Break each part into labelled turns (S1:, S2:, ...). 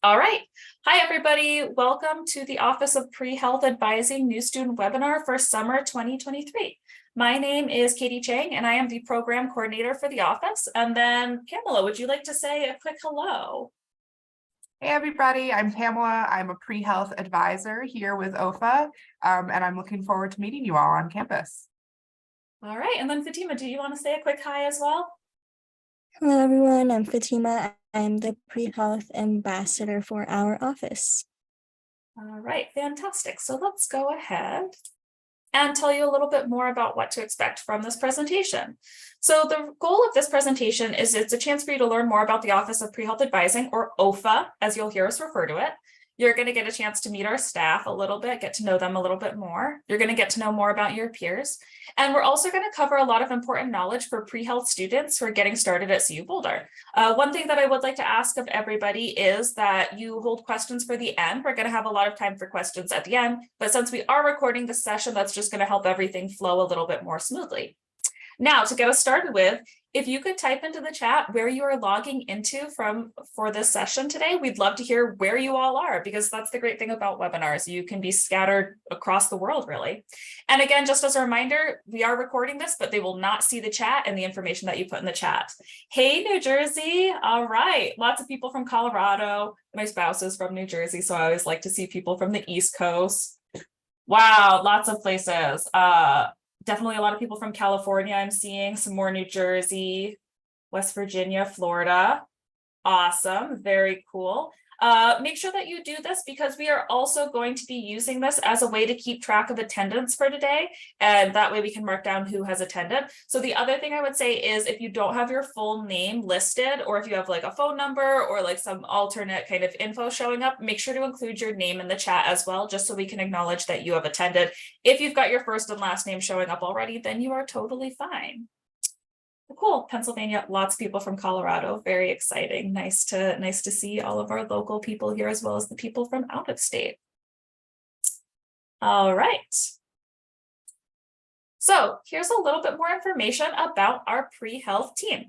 S1: All right. Hi, everybody. Welcome to the Office of Pre-Health Advising New Student Webinar for Summer 2023. My name is Katie Chang, and I am the Program Coordinator for the office. And then, Pamela, would you like to say a quick hello?
S2: Hey everybody, I'm Pamela. I'm a pre-health advisor here with OFA, and I'm looking forward to meeting you all on campus.
S1: All right. And then, Fatima, do you want to say a quick hi as well?
S3: Hello, everyone. I'm Fatima. I'm the pre-health ambassador for our office.
S1: All right. Fantastic. So let's go ahead and tell you a little bit more about what to expect from this presentation. So the goal of this presentation is it's a chance for you to learn more about the Office of Pre-Health Advising, or OFA, as you'll hear us refer to it. You're going to get a chance to meet our staff a little bit, get to know them a little bit more. You're going to get to know more about your peers. And we're also going to cover a lot of important knowledge for pre-health students who are getting started at CU Boulder. One thing that I would like to ask of everybody is that you hold questions for the end. We're going to have a lot of time for questions at the end, but since we are recording this session, that's just going to help everything flow a little bit more smoothly. Now, to get us started with, if you could type into the chat where you are logging into for this session today, we'd love to hear where you all are, because that's the great thing about webinars. You can be scattered across the world, really. And again, just as a reminder, we are recording this, but they will not see the chat and the information that you put in the chat. Hey, New Jersey. All right. Lots of people from Colorado. My spouse is from New Jersey, so I always like to see people from the East Coast. Wow, lots of places. Definitely a lot of people from California. I'm seeing some more New Jersey, West Virginia, Florida. Awesome. Very cool. Make sure that you do this, because we are also going to be using this as a way to keep track of attendance for today. And that way we can mark down who has attended. So the other thing I would say is, if you don't have your full name listed, or if you have like a phone number or like some alternate kind of info showing up, make sure to include your name in the chat as well, just so we can acknowledge that you have attended. If you've got your first and last name showing up already, then you are totally fine. Cool. Pennsylvania, lots of people from Colorado. Very exciting. Nice to see all of our local people here, as well as the people from out of state. All right. So here's a little bit more information about our pre-health team.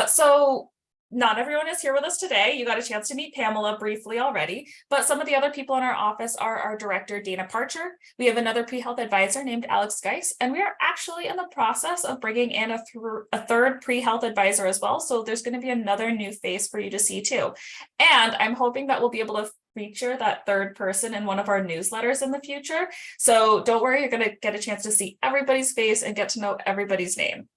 S1: So not everyone is here with us today. You got a chance to meet Pamela briefly already, but some of the other people in our office are our director, Dana Parcher. We have another pre-health advisor named Alex Geis, and we are actually in the process of bringing in a third pre-health advisor as well. So there's going to be another new face for you to see too. And I'm hoping that we'll be able to feature that third person in one of our newsletters in the future. So don't worry, you're going to get a chance to see everybody's face and get to know everybody's name.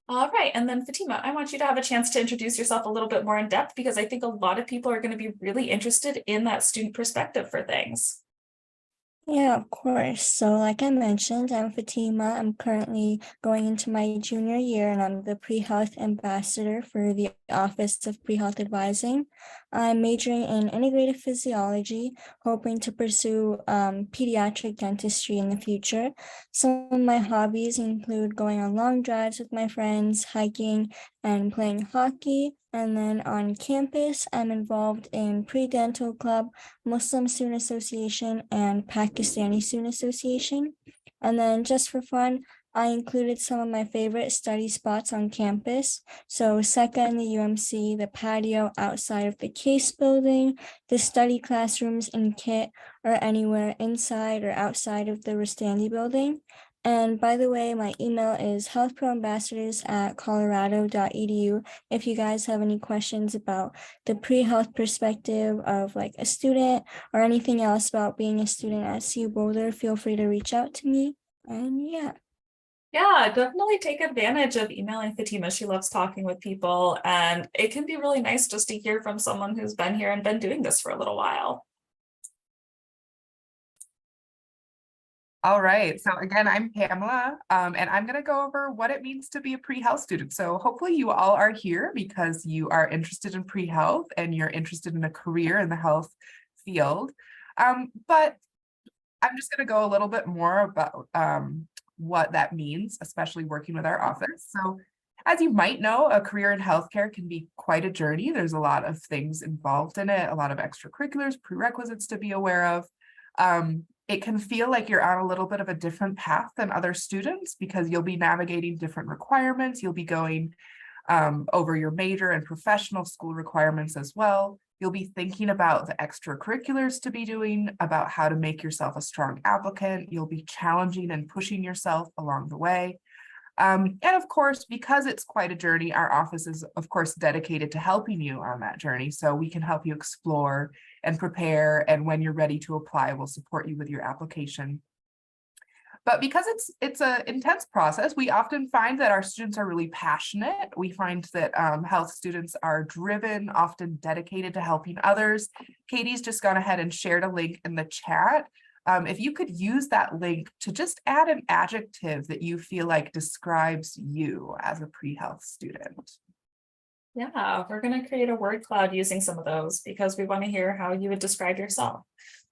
S1: All right, and then Fatima, I want you to have a chance to introduce yourself a little bit more in depth, because I think a lot of people are going to be really interested in that student perspective for things.
S3: Yeah, of course. So like I mentioned, I'm Fatima. I'm currently going into my junior year, and I'm the pre-health ambassador for the Office of Pre-Health Advising. I'm majoring in integrative physiology, hoping to pursue pediatric dentistry in the future. Some of my hobbies include going on long drives with my friends, hiking, and playing hockey. And then on campus, I'm involved in Pre-Dental Club, Muslim Student Association, and Pakistani Student Association. And then just for fun, I included some of my favorite study spots on campus. So SECA in the UMC, the patio outside of the case building, the study classrooms in KIT, or anywhere inside or outside of the Rustandi building. And by the way, my email is healthproambassadors@colorado.edu. If you guys have any questions about the pre-health perspective of like a student, or anything else about being a student at CU Boulder, feel free to reach out to me. And yeah.
S1: Yeah, definitely take advantage of emailing Fatima. She loves talking with people, and it can be really nice just to hear from someone who's been here and been doing this for a little while.
S2: All right, so again, I'm Pamela, and I'm going to go over what it means to be a pre-health student. So hopefully you all are here because you are interested in pre-health and you're interested in a career in the health field. But I'm just going to go a little bit more about what that means, especially working with our office. So as you might know, a career in healthcare can be quite a journey. There's a lot of things involved in it, a lot of extracurriculars, prerequisites to be aware of. It can feel like you're on a little bit of a different path than other students, because you'll be navigating different requirements. You'll be going over your major and professional school requirements as well. You'll be thinking about the extracurriculars to be doing, about how to make yourself a strong applicant. You'll be challenging and pushing yourself along the way. And of course, because it's quite a journey, our office is, of course, dedicated to helping you on that journey. So we can help you explore and prepare. And when you're ready to apply, we'll support you with your application. But because it's an intense process, we often find that our students are really passionate. We find that health students are driven, often dedicated to helping others. Katie's just gone ahead and shared a link in the chat. If you could use that link to just add an adjective that you feel like describes you as a pre-health student.
S1: Yeah, we're going to create a word cloud using some of those because we want to hear how you would describe yourself.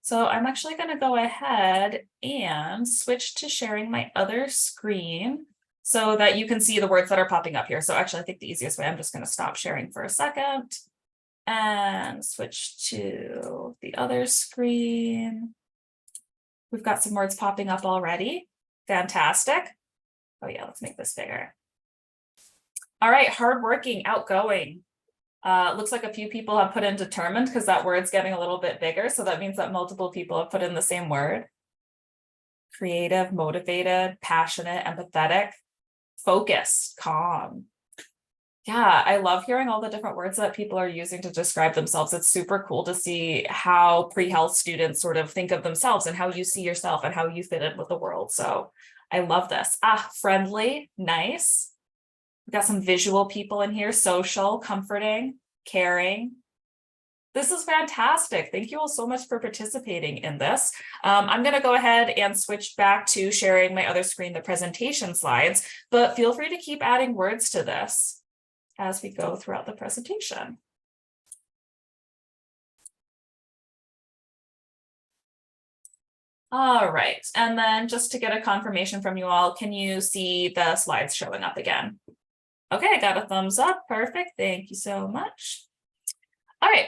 S1: So I'm actually going to go ahead and switch to sharing my other screen so that you can see the words that are popping up here. So actually, I think the easiest way, I'm just going to stop sharing for a second and switch to the other screen. We've got some words popping up already. Fantastic. Oh yeah, let's make this bigger. All right, hardworking, outgoing. Looks like a few people have put in determined because that word's getting a little bit bigger. So that means that multiple people have put in the same word. Creative, motivated, passionate, empathetic, focused, calm. Yeah, I love hearing all the different words that people are using to describe themselves. It's super cool to see how pre-health students sort of think of themselves and how you see yourself and how you fit in with the world. So I love this. Friendly, nice. We've got some visual people in here, social, comforting, caring. This is fantastic. Thank you all so much for participating in this. I'm going to go ahead and switch back to sharing my other screen, the presentation slides, but feel free to keep adding words to this as we go throughout the presentation. All right, and then just to get a confirmation from you all, can you see the slides showing up again? Okay, I got a thumbs up, perfect, thank you so much. All right.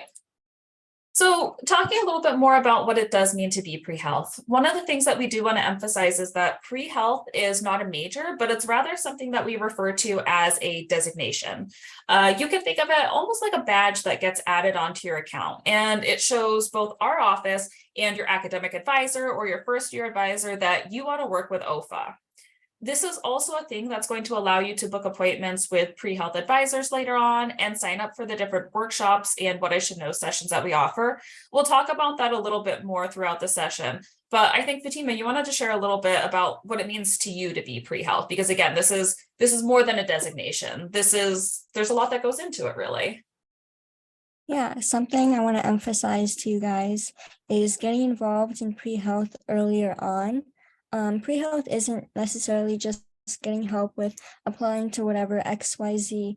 S1: So talking a little bit more about what it does mean to be pre-health. One of the things that we do want to emphasize is that pre-health is not a major, but it's rather something that we refer to as a designation. You can think of it almost like a badge that gets added onto your account, and it shows both our office and your academic advisor or your first year advisor that you want to work with OFA. This is also a thing that's going to allow you to book appointments with pre-health advisors later on and sign up for the different workshops and what I should know sessions that we offer. We'll talk about that a little bit more throughout the session. But I think, Fatima, you wanted to share a little bit about what it means to you to be pre-health, because again, this is more than a designation. There's a lot that goes into it, really.
S3: Yeah, something I want to emphasize to you guys is getting involved in pre-health earlier on. Pre-health isn't necessarily just getting help with applying to whatever XYZ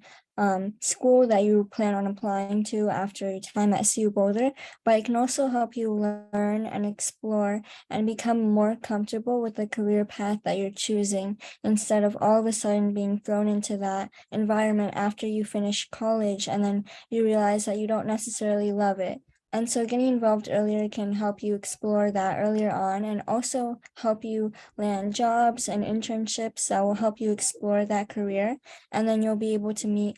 S3: school that you plan on applying to after your time at CU Boulder, but it can also help you learn and explore and become more comfortable with the career path that you're choosing instead of all of a sudden being thrown into that environment after you finish college and then you realize that you don't necessarily love it. And so getting involved earlier can help you explore that earlier on and also help you land jobs and internships that will help you explore that career. And then you'll be able to meet,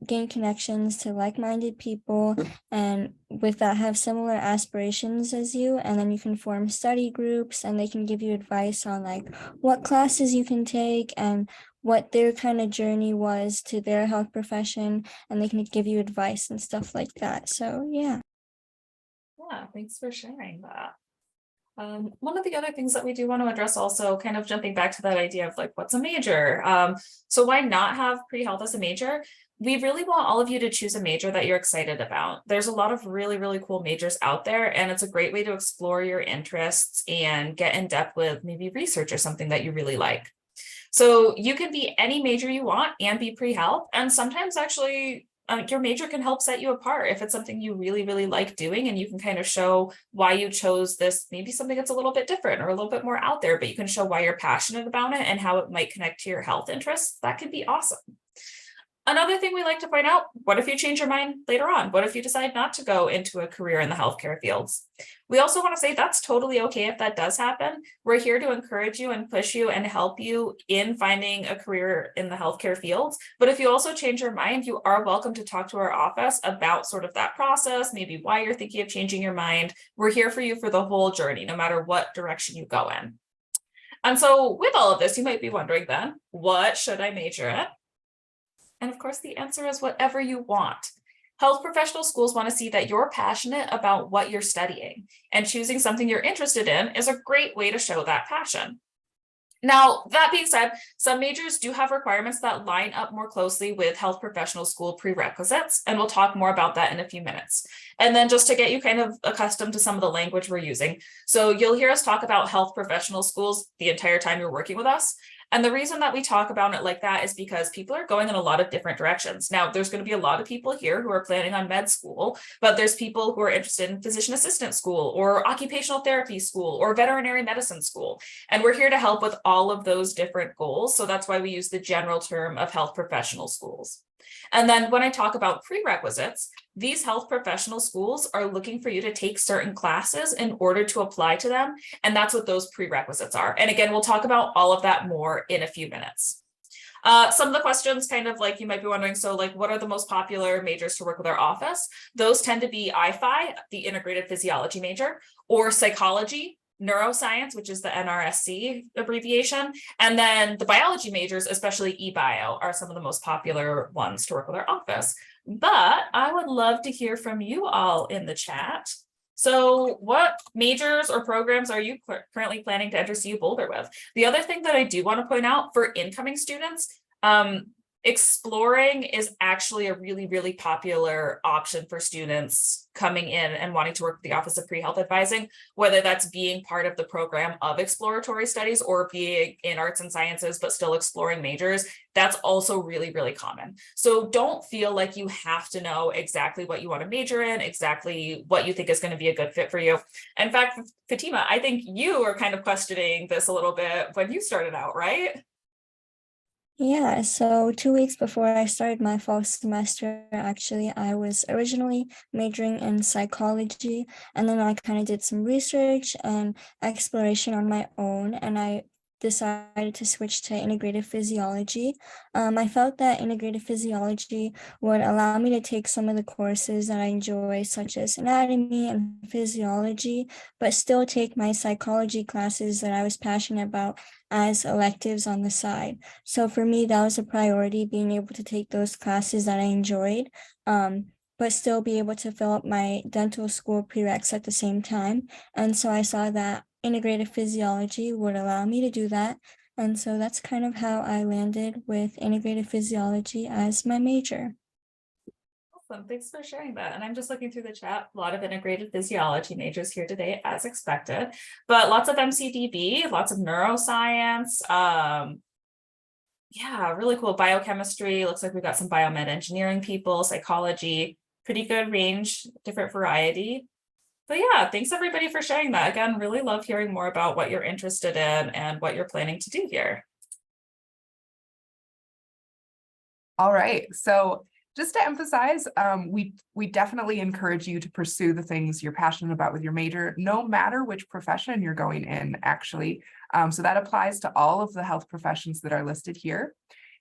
S3: gain connections to like-minded people and with that have similar aspirations as you. And then you can form study groups and they can give you advice on like what classes you can take and what their kind of journey was to their health profession. And they can give you advice and stuff like that. So yeah.
S1: Yeah, thanks for sharing that. One of the other things that we do want to address also, kind of jumping back to that idea of like, what's a major? So why not have pre-health as a major? We really want all of you to choose a major that you're excited about. There's a lot of really, really cool majors out there, and it's a great way to explore your interests and get in depth with maybe research or something that you really like. So you can be any major you want and be pre-health, and sometimes actually your major can help set you apart if it's something you really, really like doing, and you can kind of show why you chose this, maybe something that's a little bit different or a little bit more out there, but you can show why you're passionate about it and how it might connect to your health interests. That could be awesome. Another thing we like to point out, what if you change your mind later on? What if you decide not to go into a career in the healthcare fields? We also want to say that's totally okay if that does happen. We're here to encourage you and push you and help you in finding a career in the healthcare fields. But if you also change your mind, you are welcome to talk to our office about sort of that process, maybe why you're thinking of changing your mind. We're here for you for the whole journey, no matter what direction you go in. And so with all of this, you might be wondering then, what should I major in? And of course, the answer is whatever you want. Health professional schools want to see that you're passionate about what you're studying, and choosing something you're interested in is a great way to show that passion. Now, that being said, some majors do have requirements that line up more closely with health professional school prerequisites, and we'll talk more about that in a few minutes. And then just to get you kind of accustomed to some of the language we're using. So you'll hear us talk about health professional schools the entire time you're working with us. And the reason that we talk about it like that is because people are going in a lot of different directions. Now, there's going to be a lot of people here who are planning on med school, but there's people who are interested in physician assistant school or occupational therapy school or veterinary medicine school. And we're here to help with all of those different goals. So that's why we use the general term of health professional schools. And then when I talk about prerequisites, these health professional schools are looking for you to take certain classes in order to apply to them. And that's what those prerequisites are. And again, we'll talk about all of that more in a few minutes. Some of the questions kind of like you might be wondering, so like what are the most popular majors to work with our office? Those tend to be IPHI, the integrated physiology major, or psychology, neuroscience, which is the NRSC abbreviation, and then the biology majors, especially eBio, are some of the most popular ones to work with our office. But I would love to hear from you all in the chat. So what majors or programs are you currently planning to enter CU Boulder with? The other thing that I do want to point out for incoming students, exploring is actually a really, really popular option for students coming in and wanting to work with the Office of Pre-Health Advising, whether that's being part of the program of exploratory studies or being in arts and sciences, but still exploring majors. That's also really, really common. So don't feel like you have to know exactly what you want to major in, exactly what you think is going to be a good fit for you. In fact, Fatima, I think you are kind of questioning this a little bit when you started out, right?
S3: Yeah, so 2 weeks before I started my fall semester, actually, I was originally majoring in psychology, and then I kind of did some research and exploration on my own, and I decided to switch to integrative physiology. I felt that integrative physiology would allow me to take some of the courses that I enjoy, such as anatomy and physiology, but still take my psychology classes that I was passionate about as electives on the side. So for me, that was a priority, being able to take those classes that I enjoyed, but still be able to fill up my dental school prereqs at the same time. And so I saw that integrative physiology would allow me to do that. And so that's kind of how I landed with integrative physiology as my major.
S1: Awesome. Thanks for sharing that. And I'm just looking through the chat, a lot of integrated physiology majors here today, as expected, but lots of MCDB, lots of neuroscience. Yeah, really cool. Biochemistry. Looks like we've got some biomed engineering people, psychology, pretty good range, different variety. But yeah, thanks everybody for sharing that. Again, really love hearing more about what you're interested in and what you're planning to do here.
S2: All right, so just to emphasize, we definitely encourage you to pursue the things you're passionate about with your major, no matter which profession you're going in, actually. So that applies to all of the health professions that are listed here.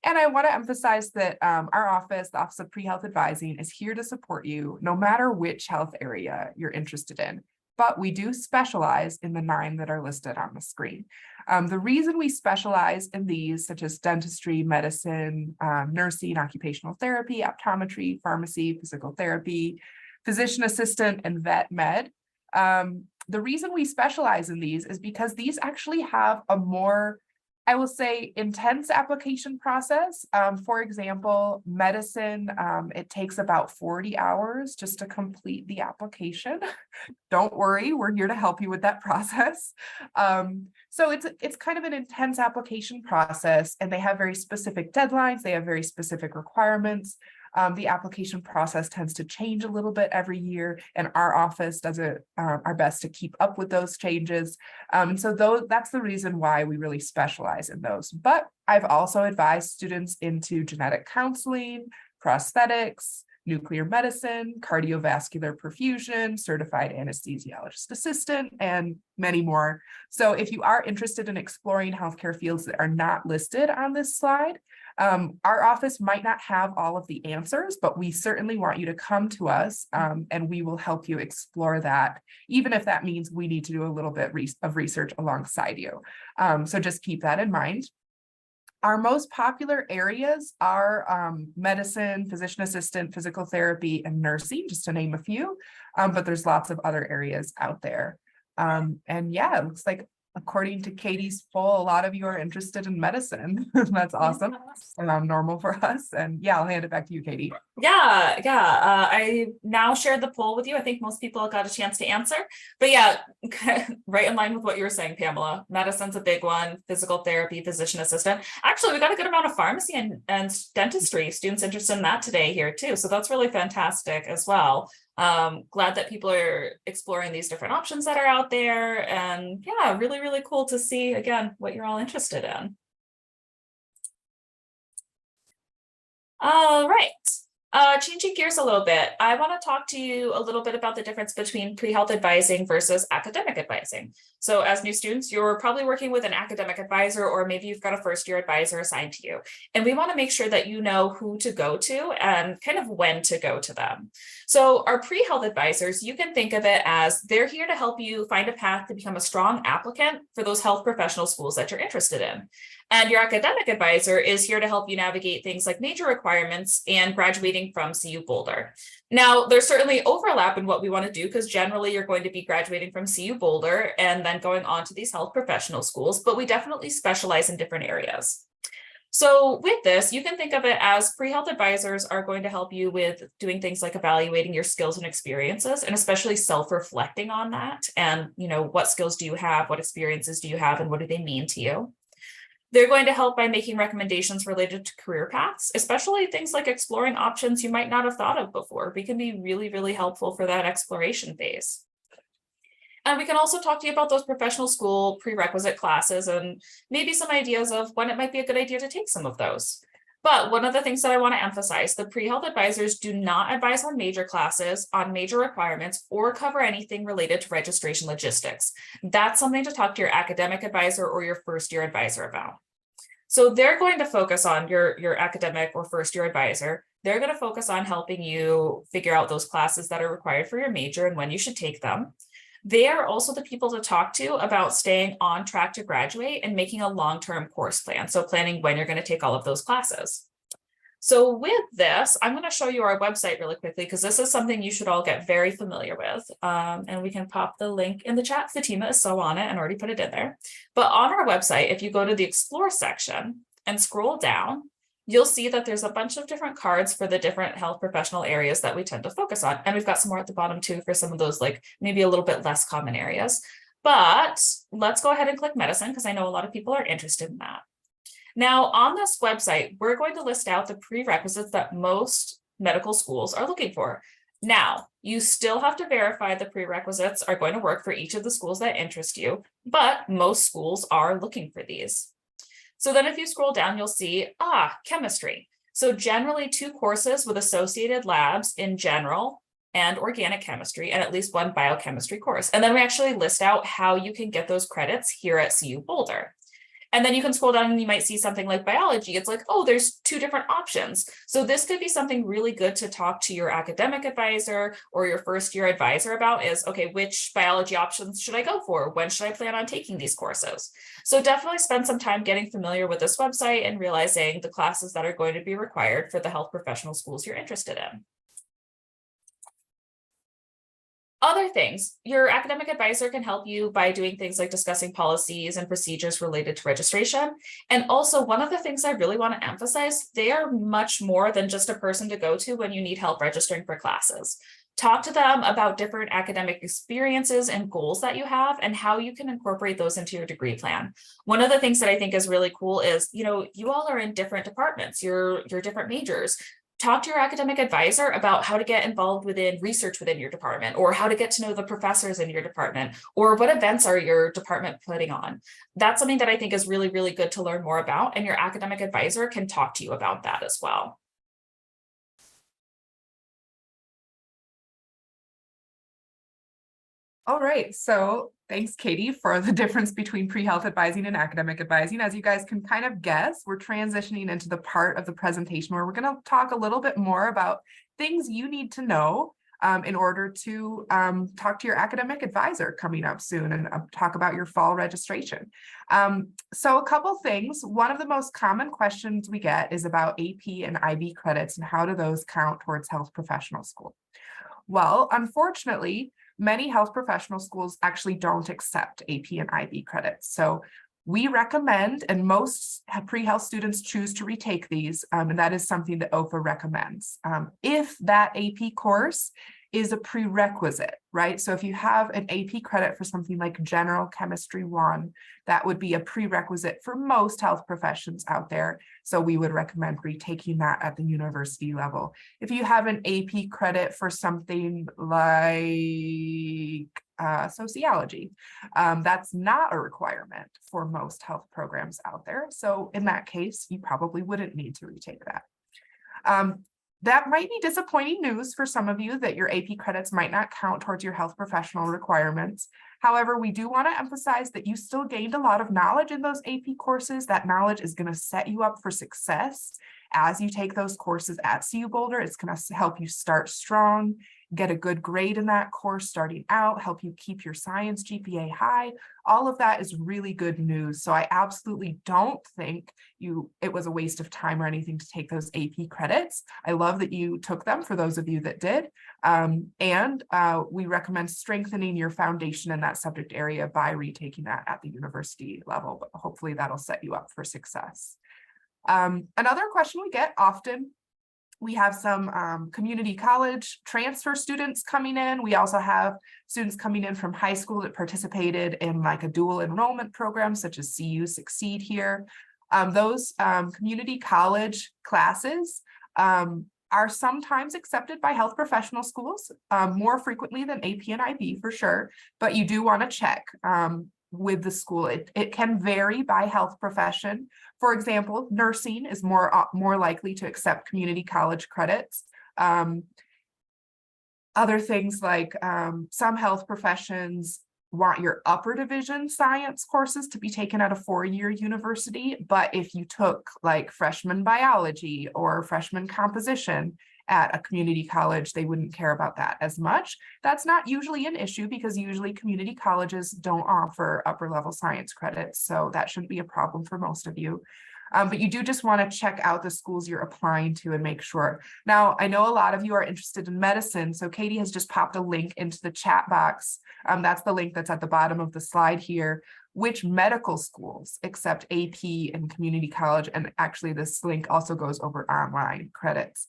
S2: And I want to emphasize that our office, the Office of Pre-Health Advising, is here to support you no matter which health area you're interested in. But we do specialize in the 9 that are listed on the screen. The reason we specialize in these, such as dentistry, medicine, nursing, occupational therapy, optometry, pharmacy, physical therapy, physician assistant, and vet med, the reason we specialize in these is because these actually have a more, I will say, intense application process. For example, medicine, it takes about 40 hours just to complete the application. Don't worry, we're here to help you with that process. So it's kind of an intense application process, and they have very specific deadlines. They have very specific requirements. The application process tends to change a little bit every year, and our office does our best to keep up with those changes. And so that's the reason why we really specialize in those. But I've also advised students into genetic counseling, prosthetics, nuclear medicine, cardiovascular perfusion, certified anesthesiologist assistant, and many more. So if you are interested in exploring healthcare fields that are not listed on this slide, our office might not have all of the answers, but we certainly want you to come to us, and we will help you explore that, even if that means we need to do a little bit of research alongside you. So just keep that in mind. Our most popular areas are medicine, physician assistant, physical therapy, and nursing, just to name a few, but there's lots of other areas out there. And yeah, it looks like according to Katie's poll, a lot of you are interested in medicine. That's awesome. Normal for us. And yeah, I'll hand it back to you, Katie.
S1: Yeah. I now shared the poll with you. I think most people got a chance to answer, but yeah, right in line with what you were saying, Pamela. Medicine's a big one, physical therapy, physician assistant. Actually, we got a good amount of pharmacy and dentistry students interested in that today here too. So that's really fantastic as well. Glad that people are exploring these different options that are out there, and yeah, really, really cool to see again what you're all interested in. All right. Changing gears a little bit, I want to talk to you a little bit about the difference between pre-health advising versus academic advising. So as new students, you're probably working with an academic advisor, or maybe you've got a first-year advisor assigned to you. And we want to make sure that you know who to go to and kind of when to go to them. So our pre-health advisors, you can think of it as they're here to help you find a path to become a strong applicant for those health professional schools that you're interested in. And your academic advisor is here to help you navigate things like major requirements and graduating from CU Boulder. Now, there's certainly overlap in what we want to do, because generally you're going to be graduating from CU Boulder and then going on to these health professional schools, but we definitely specialize in different areas. So with this, you can think of it as pre-health advisors are going to help you with doing things like evaluating your skills and experiences, and especially self-reflecting on that. And, what skills do you have? What experiences do you have? And what do they mean to you? They're going to help by making recommendations related to career paths, especially things like exploring options you might not have thought of before. We can be really, really helpful for that exploration phase. And we can also talk to you about those professional school prerequisite classes and maybe some ideas of when it might be a good idea to take some of those. But one of the things that I want to emphasize, the pre-health advisors do not advise on major classes, on major requirements, or cover anything related to registration logistics. That's something to talk to your academic advisor or your first-year advisor about. So they're going to focus on your academic or first-year advisor. They're going to focus on helping you figure out those classes that are required for your major and when you should take them. They are also the people to talk to about staying on track to graduate and making a long-term course plan. So planning when you're going to take all of those classes. So with this, I'm going to show you our website really quickly, because this is something you should all get very familiar with. And we can pop the link in the chat. Fatima is so on it and already put it in there. But on our website, if you go to the Explore section and scroll down, you'll see that there's a bunch of different cards for the different health professional areas that we tend to focus on. And we've got some more at the bottom too for some of those like maybe a little bit less common areas. But let's go ahead and click medicine, because I know a lot of people are interested in that. Now, on this website, we're going to list out the prerequisites that most medical schools are looking for. Now, you still have to verify the prerequisites are going to work for each of the schools that interest you, but most schools are looking for these. So then if you scroll down, you'll see, chemistry. So generally 2 courses with associated labs in general and organic chemistry, and at least 1 biochemistry course. And then we actually list out how you can get those credits here at CU Boulder. And then you can scroll down and you might see something like biology. It's like, oh, there's 2 different options. So this could be something really good to talk to your academic advisor or your first-year advisor about is, okay, which biology options should I go for? When should I plan on taking these courses? So definitely spend some time getting familiar with this website and realizing the classes that are going to be required for the health professional schools you're interested in. Other things, your academic advisor can help you by doing things like discussing policies and procedures related to registration. And also, one of the things I really want to emphasize, they are much more than just a person to go to when you need help registering for classes. Talk to them about different academic experiences and goals that you have and how you can incorporate those into your degree plan. One of the things that I think is really cool is, you all are in different departments, you're different majors. talk to your academic advisor about how to get involved within research within your department, or how to get to know the professors in your department, or what events are your department putting on. That's something that I think is really, really good to learn more about, and your academic advisor can talk to you about that as well.
S2: All right, so thanks, Katie, for the difference between pre-health advising and academic advising. As you guys can kind of guess, we're transitioning into the part of the presentation where we're going to talk a little bit more about things you need to know in order to talk to your academic advisor coming up soon, and talk about your fall registration. So a couple things. One of the most common questions we get is about AP and IB credits and how do those count towards health professional school. Well, unfortunately, many health professional schools actually don't accept AP and IB credits. So we recommend, and most pre-health students choose to retake these, and that is something that OPA recommends. If that AP course is a prerequisite, right? So if you have an AP credit for something like General Chemistry 1, that would be a prerequisite for most health professions out there. So we would recommend retaking that at the university level. If you have an AP credit for something like sociology, that's not a requirement for most health programs out there. So in that case, you probably wouldn't need to retake that. That might be disappointing news for some of you, that your AP credits might not count towards your health professional requirements. However, we do want to emphasize that you still gained a lot of knowledge in those AP courses. That knowledge is going to set you up for success as you take those courses at CU Boulder. It's going to help you start strong, get a good grade in that course starting out, help you keep your science GPA high. All of that is really good news. So I absolutely don't think it was a waste of time or anything to take those AP credits. I love that you took them, for those of you that did. We recommend strengthening your foundation in that subject area by retaking that at the university level, but hopefully that'll set you up for success. Another question we get often, we have some community college transfer students coming in. We also have students coming in from high school that participated in like a dual enrollment program, such as CU Succeed here. Those community college classes are sometimes accepted by health professional schools, more frequently than AP and IB for sure, but you do want to check with the school. It can vary by health profession. For example, nursing is more likely to accept community college credits. Other things like some health professions want your upper division science courses to be taken at a 4-year university, but if you took like freshman biology or freshman composition at a community college, they wouldn't care about that as much. That's not usually an issue, because usually community colleges don't offer upper level science credits, so that shouldn't be a problem for most of you. But you do just want to check out the schools you're applying to and make sure. Now, I know a lot of you are interested in medicine, so Katie has just popped a link into the chat box. That's the link that's at the bottom of the slide here. Which medical schools accept AP and community college? And actually this link also goes over online credits.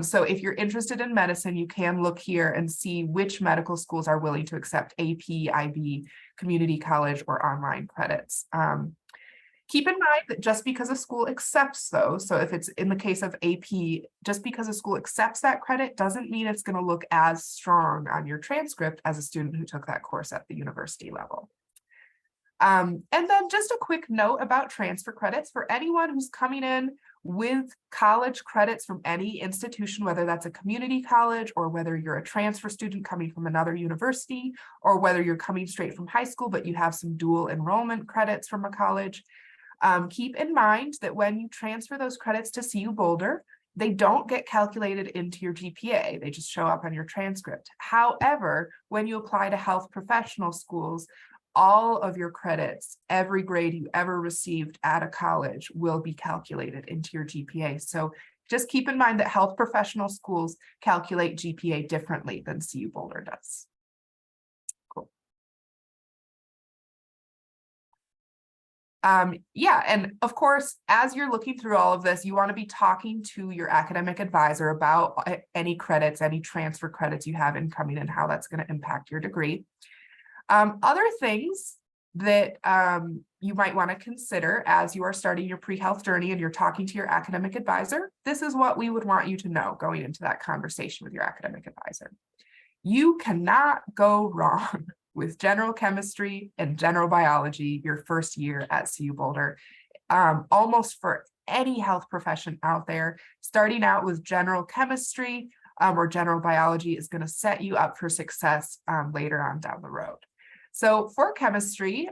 S2: So if you're interested in medicine, you can look here and see which medical schools are willing to accept AP, IB, community college, or online credits. Keep in mind that just because a school accepts those, so if it's in the case of AP, just because a school accepts that credit doesn't mean it's going to look as strong on your transcript as a student who took that course at the university level. And then just a quick note about transfer credits for anyone who's coming in with college credits from any institution, whether that's a community college or whether you're a transfer student coming from another university, or whether you're coming straight from high school, but you have some dual enrollment credits from a college. Keep in mind that when you transfer those credits to CU Boulder, they don't get calculated into your GPA. They just show up on your transcript. However, when you apply to health professional schools, all of your credits, every grade you ever received at a college, will be calculated into your GPA. So just keep in mind that health professional schools calculate GPA differently than CU Boulder does. Cool. Yeah, and of course, as you're looking through all of this, you want to be talking to your academic advisor about any credits, any transfer credits you have incoming, and how that's going to impact your degree. Other things that you might want to consider as you are starting your pre-health journey and you're talking to your academic advisor. This is what we would want you to know going into that conversation with your academic advisor. You cannot go wrong with general chemistry and general biology your first year at CU Boulder. Almost for any health profession out there, starting out with general chemistry or general biology is going to set you up for success later on down the road. So for chemistry,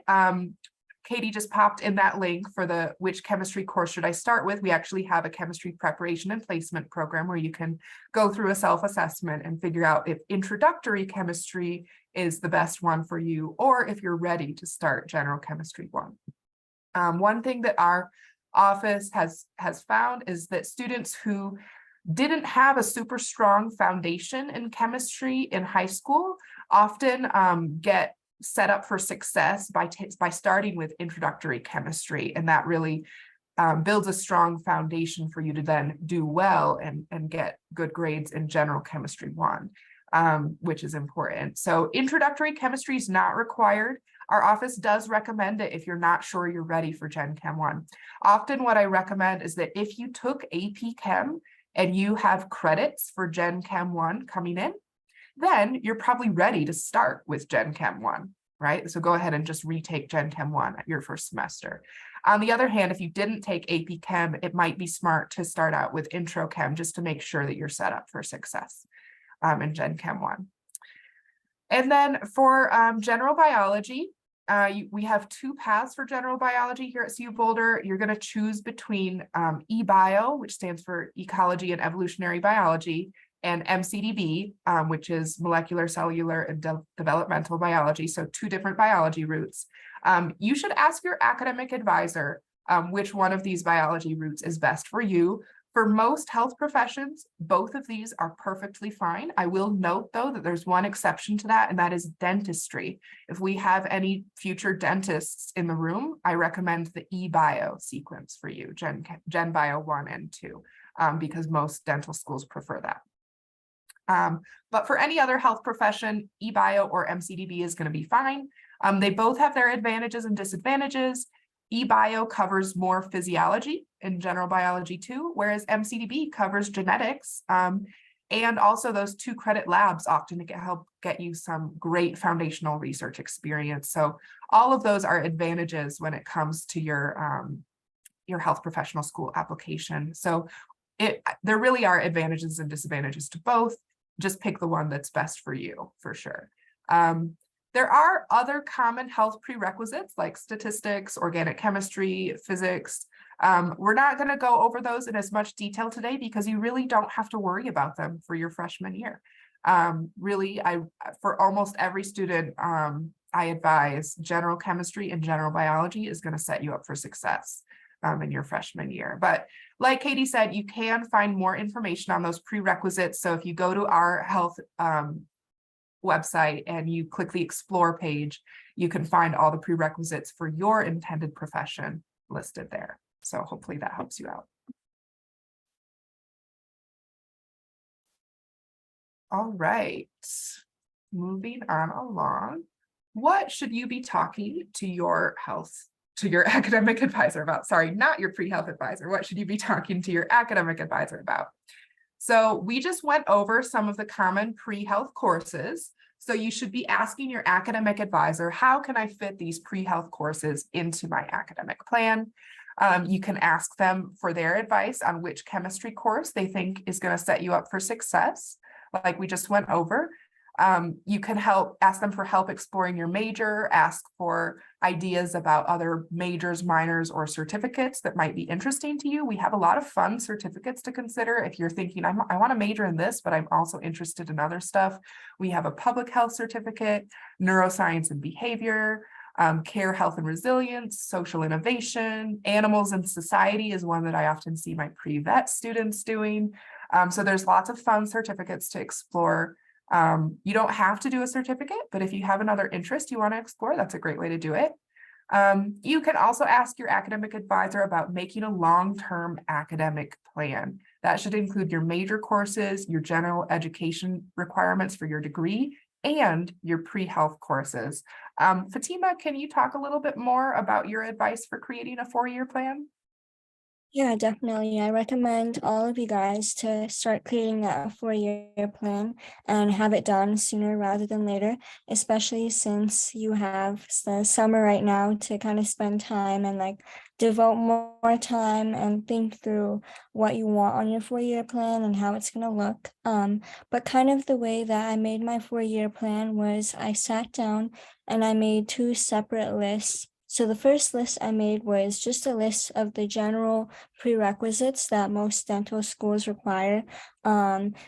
S2: Katie just popped in that link for the which chemistry course should I start with. We actually have a chemistry preparation and placement program where you can go through a self-assessment and figure out if introductory chemistry is the best one for you, or if you're ready to start general chemistry 1. One thing that our office has found is that students who didn't have a super strong foundation in chemistry in high school often get set up for success by starting with introductory chemistry, and that really builds a strong foundation for you to then do well and get good grades in general chemistry 1, which is important. So introductory chemistry is not required. Our office does recommend it if you're not sure you're ready for Gen Chem 1. Often what I recommend is that if you took AP Chem and you have credits for Gen Chem 1 coming in, then you're probably ready to start with Gen Chem 1, right? So go ahead and just retake Gen Chem 1 at your first semester. On the other hand, if you didn't take AP Chem, it might be smart to start out with Intro Chem just to make sure that you're set up for success in Gen Chem 1. And then for general biology, we have 2 paths for general biology here at CU Boulder. You're going to choose between eBio, which stands for Ecology and Evolutionary Biology, and MCDB, which is Molecular, Cellular, and Developmental Biology, so 2 different biology routes. You should ask your academic advisor which one of these biology routes is best for you. For most health professions, both of these are perfectly fine. I will note, though, that there's one exception to that, and that is dentistry. If we have any future dentists in the room, I recommend the eBio sequence for you, Gen Bio 1 and 2, because most dental schools prefer that. But for any other health profession, eBio or MCDB is going to be fine. They both have their advantages and disadvantages. eBio covers more physiology in general biology too, whereas MCDB covers genetics. And also those 2 credit labs often help get you some great foundational research experience. So all of those are advantages when it comes to your health professional school application. So there really are advantages and disadvantages to both. Just pick the one that's best for you, for sure. There are other common health prerequisites like statistics, organic chemistry, physics. We're not going to go over those in as much detail today because you really don't have to worry about them for your freshman year. Really, for almost every student, I advise general chemistry and general biology is going to set you up for success in your freshman year. But like Katie said, you can find more information on those prerequisites. So if you go to our health website and you click the Explore page, you can find all the prerequisites for your intended profession listed there. So hopefully that helps you out. All right, moving on along. What should you be talking to your academic advisor about? Sorry, not your pre-health advisor. What should you be talking to your academic advisor about? So we just went over some of the common pre-health courses. So you should be asking your academic advisor, how can I fit these pre-health courses into my academic plan? You can ask them for their advice on which chemistry course they think is going to set you up for success, like we just went over. You can ask them for help exploring your major, ask for ideas about other majors, minors, or certificates that might be interesting to you. We have a lot of fun certificates to consider if you're thinking, I want to major in this, but I'm also interested in other stuff. We have a public health certificate, neuroscience and behavior, care, health and resilience, social innovation, animals and society is one that I often see my pre-vet students doing. So there's lots of fun certificates to explore. You don't have to do a certificate, but if you have another interest you want to explore, that's a great way to do it. You can also ask your academic advisor about making a long-term academic plan. That should include your major courses, your general education requirements for your degree, and your pre-health courses. Fatima, can you talk a little bit more about your advice for creating a 4-year plan?
S3: Yeah, definitely. I recommend all of you guys to start creating that 4-year plan and have it done sooner rather than later, especially since you have the summer right now to kind of spend time and like devote more time and think through what you want on your 4-year plan and how it's going to look. But kind of the way that I made my 4-year plan was I sat down and I made 2 separate lists. So the first list I made was just a list of the general prerequisites that most dental schools require.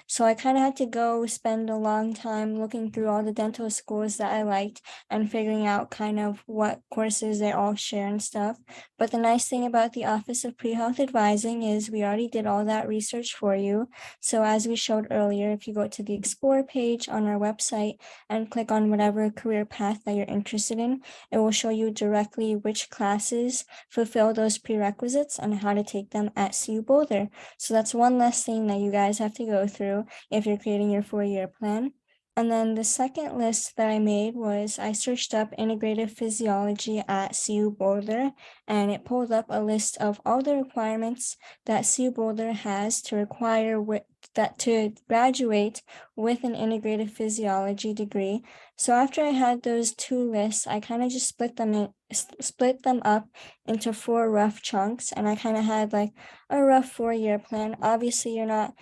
S3: So I kind of had to go spend a long time looking through all the dental schools that I liked and figuring out kind of what courses they all share and stuff. But the nice thing about the Office of Pre-Health Advising is we already did all that research for you. So as we showed earlier, if you go to the Explore page on our website and click on whatever career path that you're interested in, it will show you directly which classes fulfill those prerequisites and how to take them at CU Boulder. So that's one less thing that you guys have to go through if you're creating your 4-year plan. And then the second list that I made was I searched up integrative physiology at CU Boulder, and it pulled up a list of all the requirements that CU Boulder has to require that to graduate with an integrative physiology degree. So after I had those 2 lists, I kind of just split them up into 4 rough chunks, and I kind of had like a rough 4-year plan. Obviously, you're not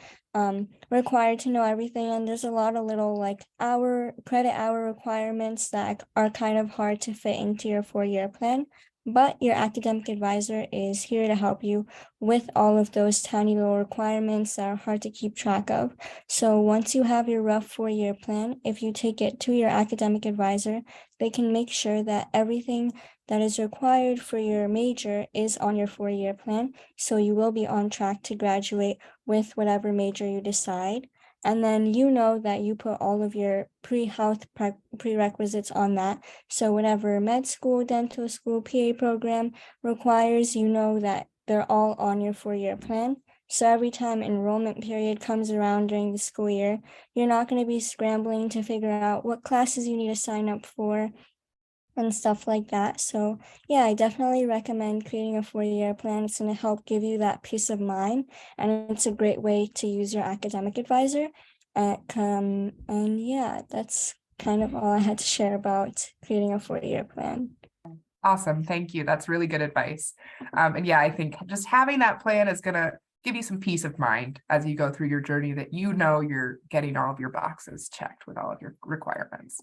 S3: required to know everything, and there's a lot of little like credit hour requirements that are kind of hard to fit into your 4-year plan. But your academic advisor is here to help you with all of those tiny little requirements that are hard to keep track of. So once you have your rough 4-year plan, if you take it to your academic advisor, they can make sure that everything that is required for your major is on your 4-year plan. So you will be on track to graduate with whatever major you decide. And then you know that you put all of your pre-health prerequisites on that. So whatever med school, dental school, PA program requires, you know that they're all on your 4-year plan. So every time enrollment period comes around during the school year, you're not going to be scrambling to figure out what classes you need to sign up for and stuff like that. So yeah, I definitely recommend creating a 4-year plan. It's going to help give you that peace of mind, and it's a great way to use your academic advisor. And yeah, that's kind of all I had to share about creating a 4-year plan.
S2: Awesome. Thank you. That's really good advice. And yeah, I think just having that plan is going to give you some peace of mind as you go through your journey, that you know you're getting all of your boxes checked with all of your requirements.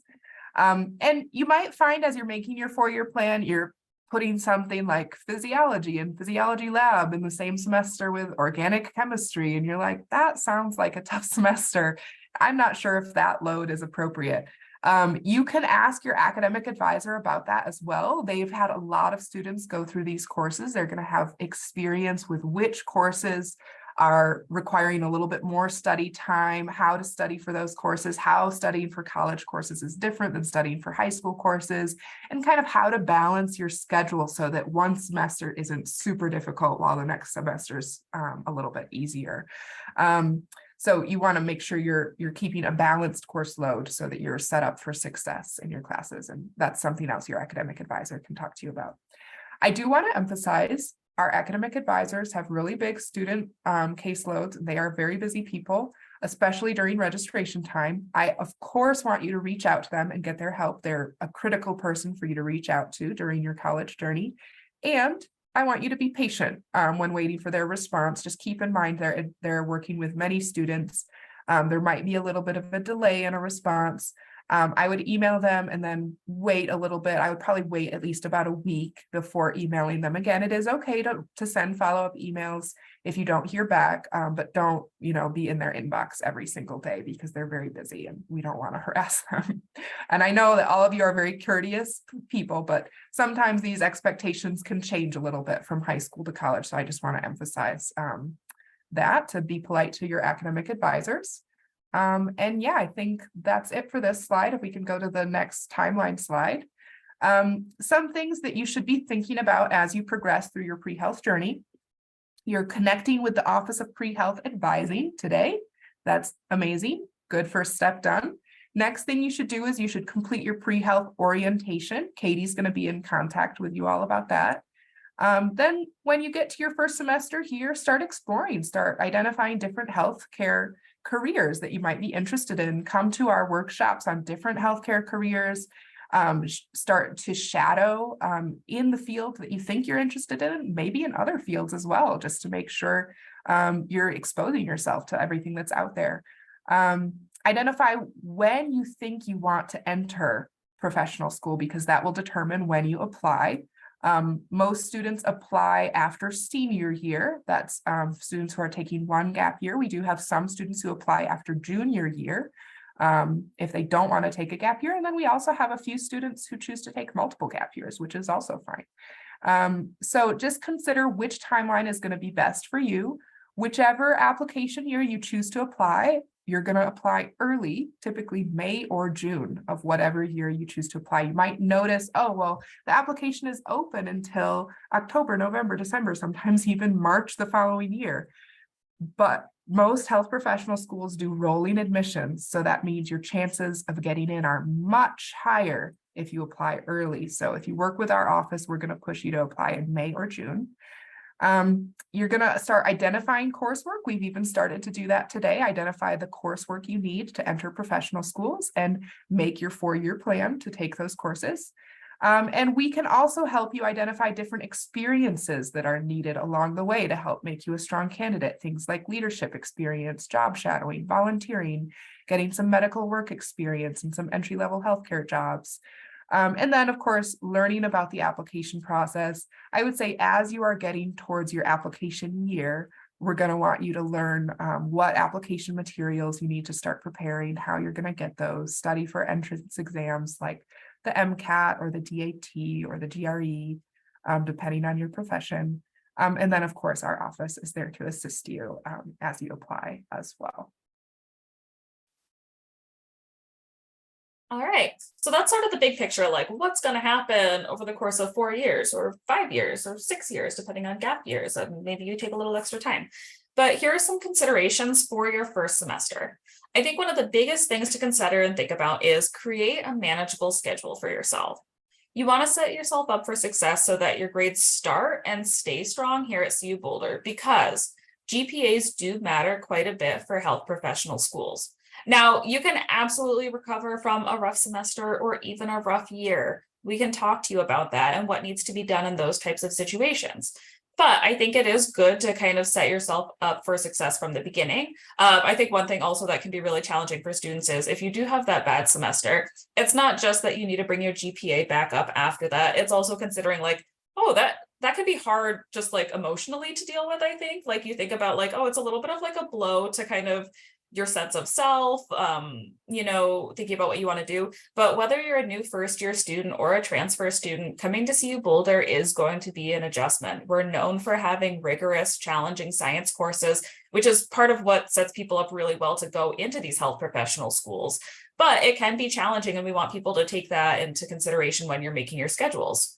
S2: And you might find as you're making your 4-year plan, you're putting something like physiology and physiology lab in the same semester with organic chemistry. And you're like, that sounds like a tough semester. I'm not sure if that load is appropriate. You can ask your academic advisor about that as well. They've had a lot of students go through these courses. They're going to have experience with which courses are requiring a little bit more study time, how to study for those courses, how studying for college courses is different than studying for high school courses, and kind of how to balance your schedule so that one semester isn't super difficult while the next semester is a little bit easier. So you want to make sure you're keeping a balanced course load so that you're set up for success in your classes. And that's something else your academic advisor can talk to you about. I do want to emphasize our academic advisors have really big student caseloads. They are very busy people, especially during registration time. I, of course, want you to reach out to them and get their help. They're a critical person for you to reach out to during your college journey. And I want you to be patient when waiting for their response. Just keep in mind they're working with many students. There might be a little bit of a delay in a response. I would email them and then wait a little bit. I would probably wait at least about a week before emailing them again. It is okay to send follow-up emails if you don't hear back, but don't, be in their inbox every single day because they're very busy and we don't want to harass them. And I know that all of you are very courteous people, but sometimes these expectations can change a little bit from high school to college. So I just want to emphasize that, to be polite to your academic advisors. And yeah, I think that's it for this slide. If we can go to the next timeline slide. Some things that you should be thinking about as you progress through your pre-health journey. You're connecting with the Office of Pre-Health Advising today. That's amazing. Good first step done. Next thing you should do is you should complete your pre-health orientation. Katie's going to be in contact with you all about that. Then when you get to your first semester here, start exploring, start identifying different healthcare careers that you might be interested in. Come to our workshops on different healthcare careers. Start to shadow in the field that you think you're interested in, maybe in other fields as well, just to make sure you're exposing yourself to everything that's out there. Identify when you think you want to enter professional school, because that will determine when you apply. Most students apply after senior year. That's students who are taking one gap year. We do have some students who apply after junior year if they don't want to take a gap year. And then we also have a few students who choose to take multiple gap years, which is also fine. So just consider which timeline is going to be best for you. Whichever application year you choose to apply, you're going to apply early, typically May or June of whatever year you choose to apply. You might notice, oh, well, the application is open until October, November, December, sometimes even March the following year. But most health professional schools do rolling admissions. So that means your chances of getting in are much higher if you apply early. So if you work with our office, we're going to push you to apply in May or June. You're going to start identifying coursework. We've even started to do that today. Identify the coursework you need to enter professional schools and make your 4-year plan to take those courses. And we can also help you identify different experiences that are needed along the way to help make you a strong candidate. Things like leadership experience, job shadowing, volunteering, getting some medical work experience and some entry-level healthcare jobs. And then, of course, learning about the application process. I would say as you are getting towards your application year, we're going to want you to learn what application materials you need to start preparing, how you're going to get those, study for entrance exams like the MCAT or the DAT or the GRE, depending on your profession. And then, of course, our office is there to assist you as you apply as well.
S1: All right, so that's sort of the big picture, like what's going to happen over the course of 4 years or 5 years or 6 years, depending on gap years, and maybe you take a little extra time. But here are some considerations for your first semester. I think one of the biggest things to consider and think about is create a manageable schedule for yourself. You want to set yourself up for success so that your grades start and stay strong here at CU Boulder, because GPAs do matter quite a bit for health professional schools. Now, you can absolutely recover from a rough semester or even a rough year. We can talk to you about that and what needs to be done in those types of situations. But I think it is good to kind of set yourself up for success from the beginning. I think one thing also that can be really challenging for students is if you do have that bad semester, it's not just that you need to bring your GPA back up after that. It's also considering like, oh, that can be hard just like emotionally to deal with, I think. Like you think about like, oh, it's a little bit of like a blow to kind of your sense of self, you know, thinking about what you want to do. But whether you're a new first-year student or a transfer student, coming to CU Boulder is going to be an adjustment. We're known for having rigorous, challenging science courses, which is part of what sets people up really well to go into these health professional schools. But it can be challenging, and we want people to take that into consideration when you're making your schedules.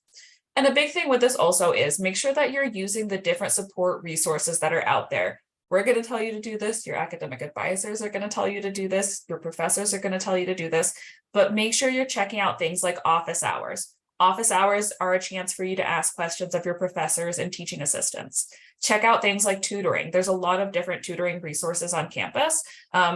S1: And a big thing with this also is make sure that you're using the different support resources that are out there. We're going to tell you to do this. Your academic advisors are going to tell you to do this. Your professors are going to tell you to do this, but make sure you're checking out things like office hours. Office hours are a chance for you to ask questions of your professors and teaching assistants. Check out things like tutoring. There's a lot of different tutoring resources on campus.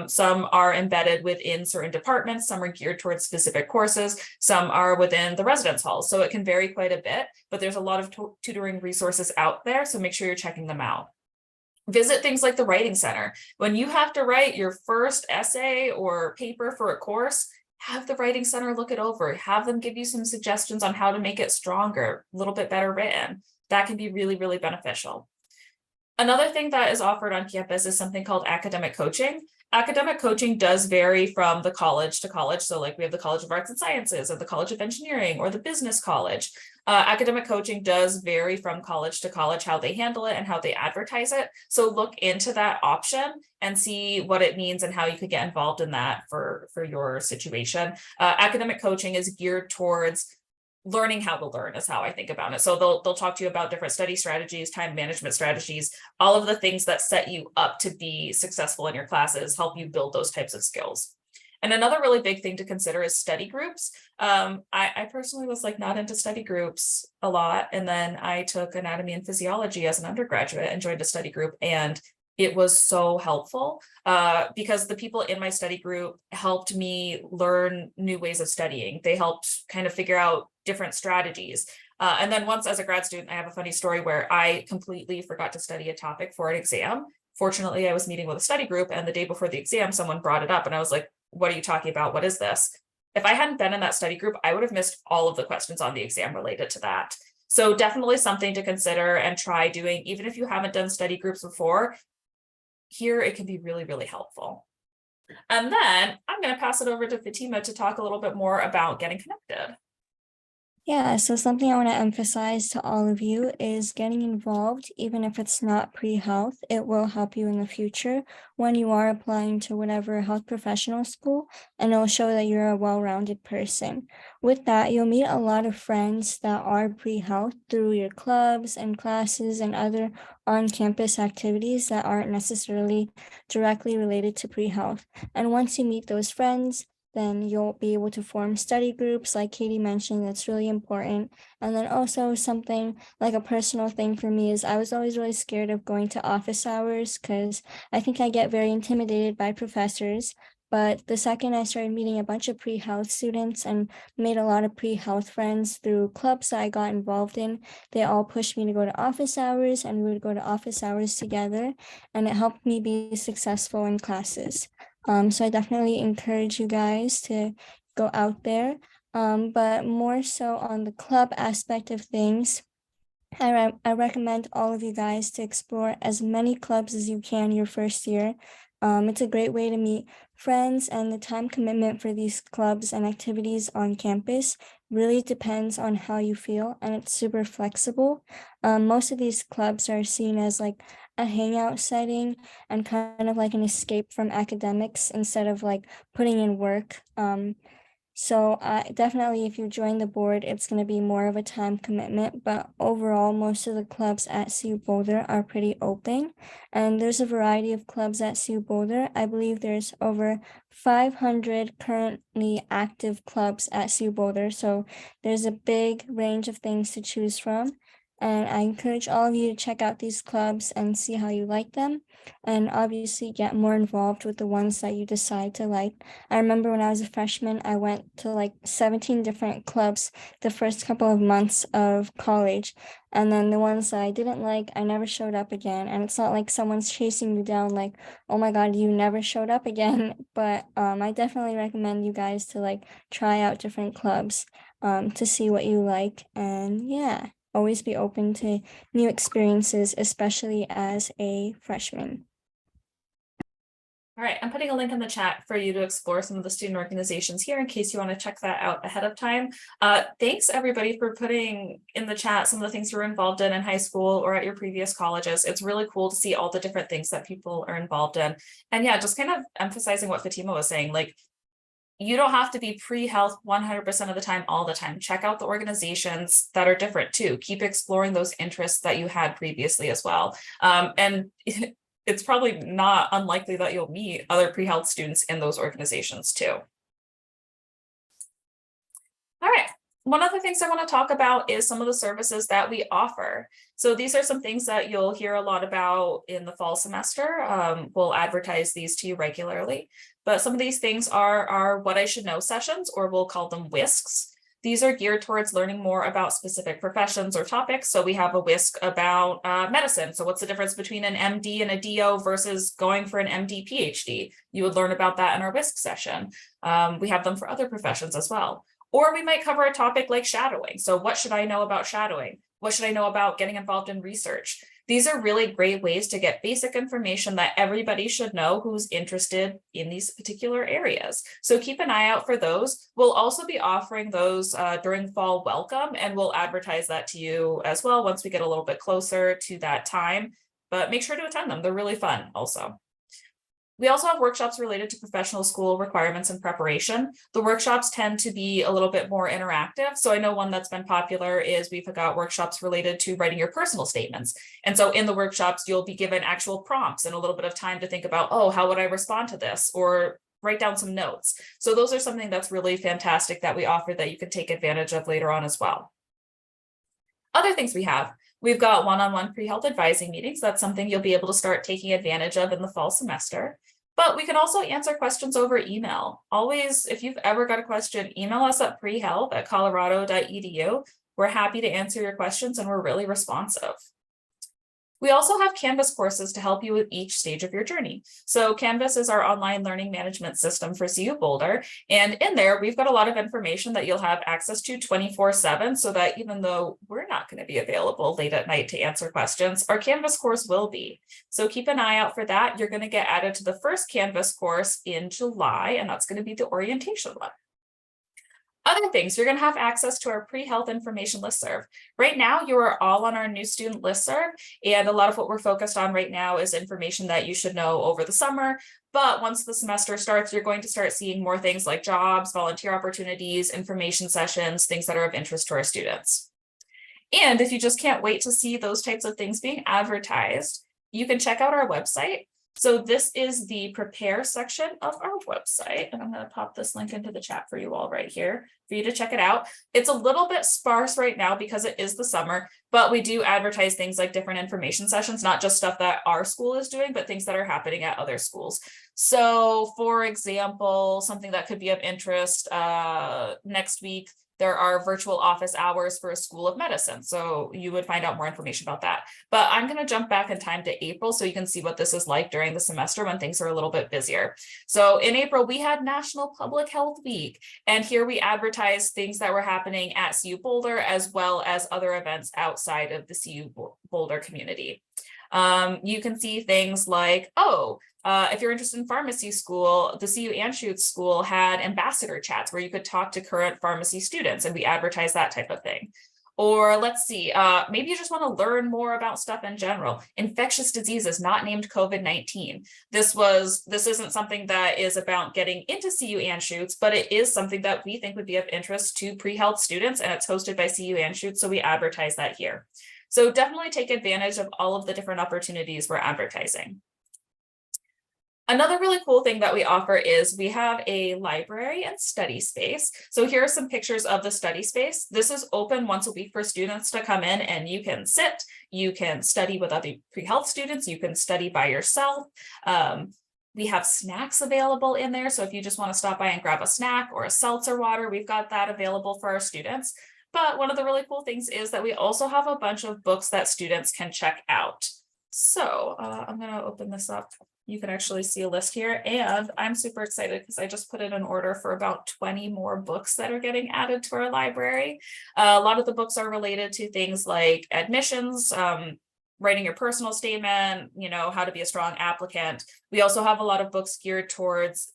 S1: Some are embedded within certain departments. Some are geared towards specific courses. Some are within the residence halls. So it can vary quite a bit, but there's a lot of tutoring resources out there. So make sure you're checking them out. Visit things like the Writing Center. When you have to write your first essay or paper for a course, have the Writing Center look it over. Have them give you some suggestions on how to make it stronger, a little bit better written. That can be really, really beneficial. Another thing that is offered on campus is something called academic coaching. Academic coaching does vary from the college to college. So like we have the College of Arts and Sciences or the College of Engineering or the Business College. Academic coaching does vary from college to college, how they handle it and how they advertise it. So look into that option and see what it means and how you could get involved in that for your situation. Academic coaching is geared towards learning how to learn is how I think about it. So they'll talk to you about different study strategies, time management strategies, all of the things that set you up to be successful in your classes, help you build those types of skills. And another really big thing to consider is study groups. I personally was like not into study groups a lot. And then I took anatomy and physiology as an undergraduate and joined a study group, and it was so helpful because the people in my study group helped me learn new ways of studying. They helped kind of figure out different strategies. And then once as a grad student, I have a funny story where I completely forgot to study a topic for an exam. Fortunately, I was meeting with a study group, and the day before the exam, someone brought it up and I was like, what are you talking about? What is this? If I hadn't been in that study group, I would have missed all of the questions on the exam related to that. So definitely something to consider and try doing, even if you haven't done study groups before. Here, it can be really, really helpful. And then I'm going to pass it over to Fatima to talk a little bit more about getting connected.
S3: Yeah, so something I want to emphasize to all of you is getting involved, even if it's not pre-health, it will help you in the future when you are applying to whatever health professional school, and it'll show that you're a well-rounded person. With that, you'll meet a lot of friends that are pre-health through your clubs and classes and other on-campus activities that aren't necessarily directly related to pre-health. And once you meet those friends, then you'll be able to form study groups like Katie mentioned. That's really important. And then also something like a personal thing for me is I was always really scared of going to office hours because I think I get very intimidated by professors. But the second I started meeting a bunch of pre-health students and made a lot of pre-health friends through clubs that I got involved in, they all pushed me to go to office hours, and we would go to office hours together, and it helped me be successful in classes. So I definitely encourage you guys to go out there. But more so on the club aspect of things, I recommend all of you guys to explore as many clubs as you can your first year. It's a great way to meet friends, and the time commitment for these clubs and activities on campus really depends on how you feel, and it's super flexible. Most of these clubs are seen as like a hangout setting and kind of like an escape from academics instead of like putting in work. So definitely if you join the board, it's going to be more of a time commitment, but overall, most of the clubs at CU Boulder are pretty open, and there's a variety of clubs at CU Boulder. I believe there's over 500 currently active clubs at CU Boulder, so there's a big range of things to choose from. And I encourage all of you to check out these clubs and see how you like them, and obviously get more involved with the ones that you decide to like. I remember when I was a freshman, I went to like 17 different clubs the first couple of months of college. And then the ones that I didn't like, I never showed up again. And it's not like someone's chasing you down like, oh my God, you never showed up again. But I definitely recommend you guys to like try out different clubs to see what you like. And yeah, always be open to new experiences, especially as a freshman.
S1: All right, I'm putting a link in the chat for you to explore some of the student organizations here in case you want to check that out ahead of time. Thanks everybody for putting in the chat some of the things you were involved in high school or at your previous colleges. It's really cool to see all the different things that people are involved in. And yeah, just kind of emphasizing what Fatima was saying, like, you don't have to be pre-health 100% of the time, all the time. Check out the organizations that are different too. Keep exploring those interests that you had previously as well. And it's probably not unlikely that you'll meet other pre-health students in those organizations too. All right. One of the things I want to talk about is some of the services that we offer. So these are some things that you'll hear a lot about in the fall semester. We'll advertise these to you regularly, but some of these things are what I should know sessions, or we'll call them WISCs. These are geared towards learning more about specific professions or topics. So we have a WISC about medicine. So what's the difference between an MD and a DO versus going for an MD PhD? You would learn about that in our WISC session. We have them for other professions as well. Or we might cover a topic like shadowing. So what should I know about shadowing? What should I know about getting involved in research? These are really great ways to get basic information that everybody should know who's interested in these particular areas. So keep an eye out for those. We'll also be offering those during fall welcome, and we'll advertise that to you as well once we get a little bit closer to that time. But make sure to attend them. They're really fun also. We also have workshops related to professional school requirements and preparation. The workshops tend to be a little bit more interactive. So I know one that's been popular is we've got workshops related to writing your personal statements. And so in the workshops, you'll be given actual prompts and a little bit of time to think about, oh, how would I respond to this? Or write down some notes. So those are something that's really fantastic that we offer that you can take advantage of later on as well. Other things we've got one-on-one pre-health advising meetings. That's something you'll be able to start taking advantage of in the fall semester. But we can also answer questions over email. Always, if you've ever got a question, email us at prehealth@colorado.edu. We're happy to answer your questions and we're really responsive. We also have Canvas courses to help you with each stage of your journey. So Canvas is our online learning management system for CU Boulder. And in there, we've got a lot of information that you'll have access to 24/7, so that even though we're not going to be available late at night to answer questions, our Canvas course will be. So keep an eye out for that. You're going to get added to the first Canvas course in July, and that's going to be the orientation one. Other things, you're going to have access to our pre-health information listserv. Right now, you are all on our new student listserv, and a lot of what we're focused on right now is information that you should know over the summer. But once the semester starts, you're going to start seeing more things like jobs, volunteer opportunities, information sessions, things that are of interest to our students. And if you just can't wait to see those types of things being advertised, you can check out our website. So this is the prepare section of our website, and I'm going to pop this link into the chat for you all right here for you to check it out. It's a little bit sparse right now because it is the summer, but we do advertise things like different information sessions, not just stuff that our school is doing, but things that are happening at other schools. So for example, something that could be of interest next week, there are virtual office hours for a school of medicine. So you would find out more information about that. But I'm going to jump back in time to April so you can see what this is like during the semester when things are a little bit busier. So in April, we had National Public Health Week. And here we advertise things that were happening at CU Boulder, as well as other events outside of the CU Boulder community. You can see things like, if you're interested in pharmacy school, the CU Anschutz School had ambassador chats where you could talk to current pharmacy students, and we advertise that type of thing. Or let's see, maybe you just want to learn more about stuff in general. Infectious diseases not named COVID-19. This isn't something that is about getting into CU Anschutz, but it is something that we think would be of interest to pre-health students, and it's hosted by CU Anschutz, so we advertise that here. So definitely take advantage of all of the different opportunities we're advertising. Another really cool thing that we offer is we have a library and study space. So here are some pictures of the study space. This is open once a week for students to come in, and you can sit, you can study with other pre-health students, you can study by yourself. We have snacks available in there. So if you just want to stop by and grab a snack or a seltzer water, we've got that available for our students. But one of the really cool things is that we also have a bunch of books that students can check out. So I'm going to open this up. You can actually see a list here, and I'm super excited because I just put in an order for about 20 more books that are getting added to our library. A lot of the books are related to things like admissions, writing your personal statement, how to be a strong applicant. We also have a lot of books geared towards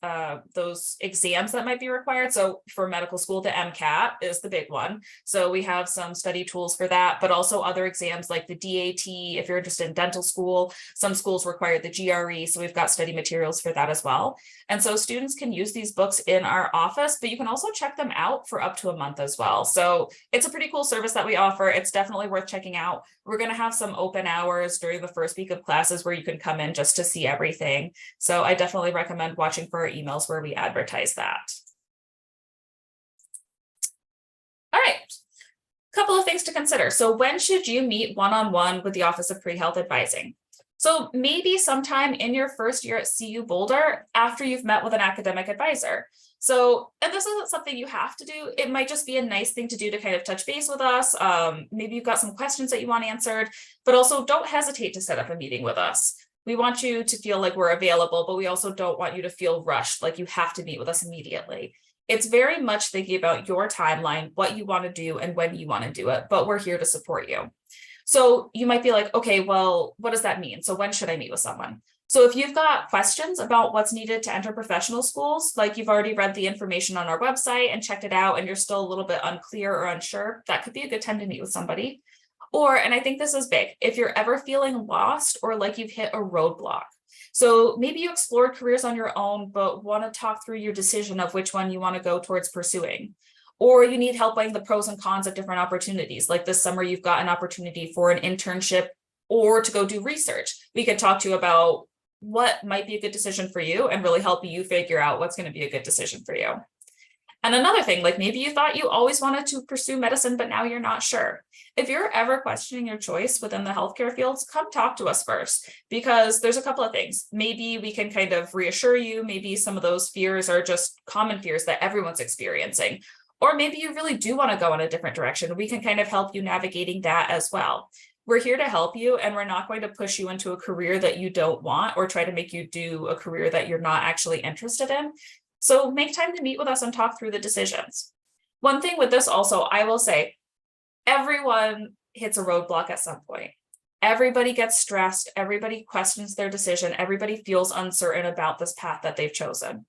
S1: those exams that might be required. So for medical school, the MCAT is the big one. So we have some study tools for that, but also other exams like the DAT. If you're interested in dental school, some schools require the GRE. So we've got study materials for that as well. And so students can use these books in our office, but you can also check them out for up to a month as well. So it's a pretty cool service that we offer. It's definitely worth checking out. We're going to have some open hours during the first week of classes where you can come in just to see everything. So I definitely recommend watching for our emails where we advertise that. All right, a couple of things to consider. So when should you meet one-on-one with the Office of Pre-Health Advising? So maybe sometime in your first year at CU Boulder after you've met with an academic advisor. So, and this isn't something you have to do. It might just be a nice thing to do to kind of touch base with us. Maybe you've got some questions that you want answered, but also don't hesitate to set up a meeting with us. We want you to feel like we're available, but we also don't want you to feel rushed, like you have to meet with us immediately. It's very much thinking about your timeline, what you want to do and when you want to do it, but we're here to support you. So you might be like, okay, well, what does that mean? So when should I meet with someone? So if you've got questions about what's needed to enter professional schools, like you've already read the information on our website and checked it out, and you're still a little bit unclear or unsure, that could be a good time to meet with somebody. Or, and I think this is big, if you're ever feeling lost or like you've hit a roadblock. So maybe you explored careers on your own, but want to talk through your decision of which one you want to go towards pursuing. Or you need help weighing the pros and cons of different opportunities. Like this summer, you've got an opportunity for an internship or to go do research. We could talk to you about what might be a good decision for you and really help you figure out what's going to be a good decision for you. And another thing, like maybe you thought you always wanted to pursue medicine, but now you're not sure. If you're ever questioning your choice within the healthcare fields, come talk to us first, because there's a couple of things. Maybe we can kind of reassure you. Maybe some of those fears are just common fears that everyone's experiencing. Or maybe you really do want to go in a different direction. We can kind of help you navigating that as well. We're here to help you, and we're not going to push you into a career that you don't want or try to make you do a career that you're not actually interested in. So make time to meet with us and talk through the decisions. One thing with this also, I will say, everyone hits a roadblock at some point. Everybody gets stressed. Everybody questions their decision. Everybody feels uncertain about this path that they've chosen.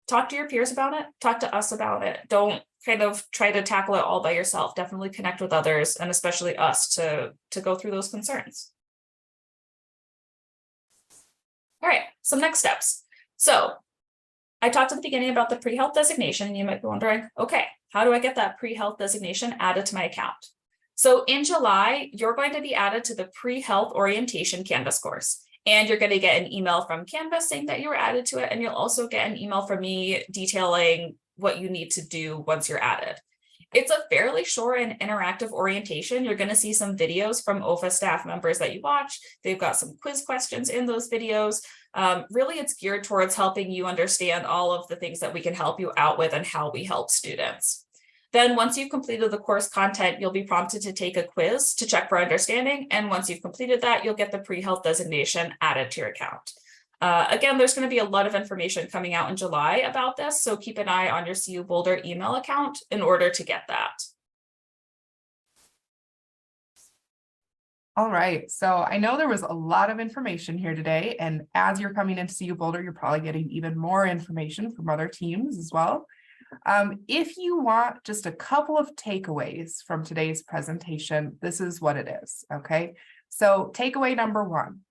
S1: Talk to your peers about it. Talk to us about it. Don't kind of try to tackle it all by yourself. Definitely connect with others, and especially us, to go through those concerns. All right, some next steps. So I talked at the beginning about the PreHealth designation, and you might be wondering, okay, how do I get that PreHealth designation added to my account? So in July, you're going to be added to the PreHealth orientation Canvas course, and you're going to get an email from Canvas saying that you were added to it, and you'll also get an email from me detailing what you need to do once you're added. It's a fairly short and interactive orientation. You're going to see some videos from OFA staff members that you watch. They've got some quiz questions in those videos. Really, it's geared towards helping you understand all of the things that we can help you out with and how we help students. Then once you've completed the course content, you'll be prompted to take a quiz to check for understanding. And once you've completed that, you'll get the PreHealth designation added to your account. Again, there's going to be a lot of information coming out in July about this, so keep an eye on your CU Boulder email account in order to get that.
S2: All right, so I know there was a lot of information here today, and as you're coming into CU Boulder, you're probably getting even more information from other teams as well. If you want just a couple of takeaways from today's presentation, this is what it is, okay? So takeaway number one,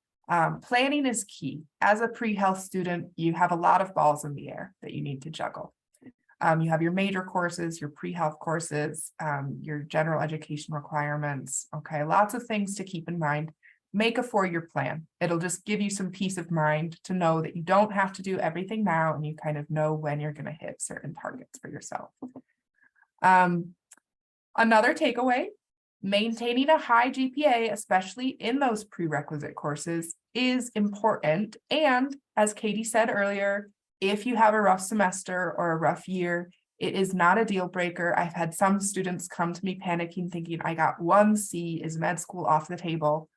S2: planning is key. As a pre-health student, you have a lot of balls in the air that you need to juggle. You have your major courses, your pre-health courses, your general education requirements, okay? Lots of things to keep in mind. Make a four-year plan. It'll just give you some peace of mind to know that you don't have to do everything now, and you kind of know when you're going to hit certain targets for yourself. Another takeaway, maintaining a high GPA, especially in those prerequisite courses, is important. And as Katie said earlier, if you have a rough semester or a rough year, it is not a deal breaker. I've had some students come to me panicking, thinking, I got 1 C, is med school off the table?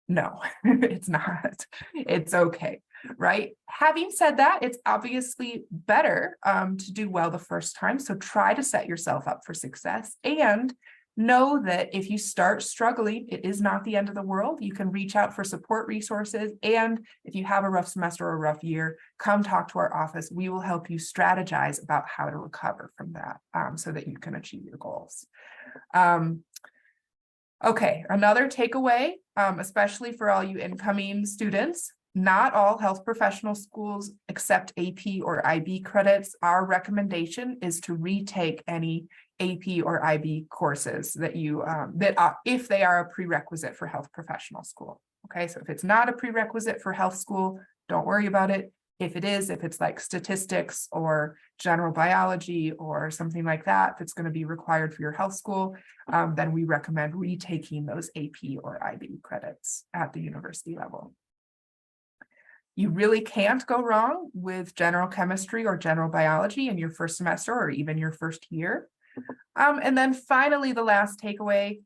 S2: No, it's not. It's okay, right? Having said that, it's obviously better to do well the first time. So try to set yourself up for success, and know that if you start struggling, it is not the end of the world. You can reach out for support resources. And if you have a rough semester or a rough year, come talk to our office. We will help you strategize about how to recover from that so that you can achieve your goals. Okay, another takeaway, especially for all you incoming students, not all health professional schools accept AP or IB credits. Our recommendation is to retake any AP or IB courses that you if they are a prerequisite for health professional school. Okay, so if it's not a prerequisite for health school, don't worry about it. If it is, if it's like statistics or general biology or something like that, that's going to be required for your health school, then we recommend retaking those AP or IB credits at the university level. You really can't go wrong with general chemistry or general biology in your first semester or even your first year. And then finally, the last takeaway,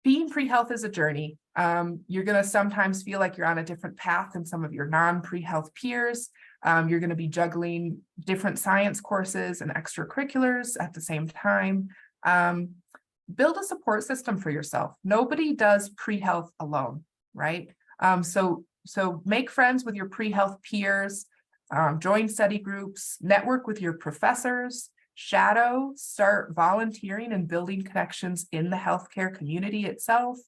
S2: being pre-health is a journey. You're going to sometimes feel like you're on a different path than some of your non-pre-health peers. You're going to be juggling different science courses and extracurriculars at the same time. Build a support system for yourself. Nobody does pre-health alone, right? So make friends with your pre-health peers, join study groups, network with your professors, shadow, start volunteering and building connections in the healthcare community itself.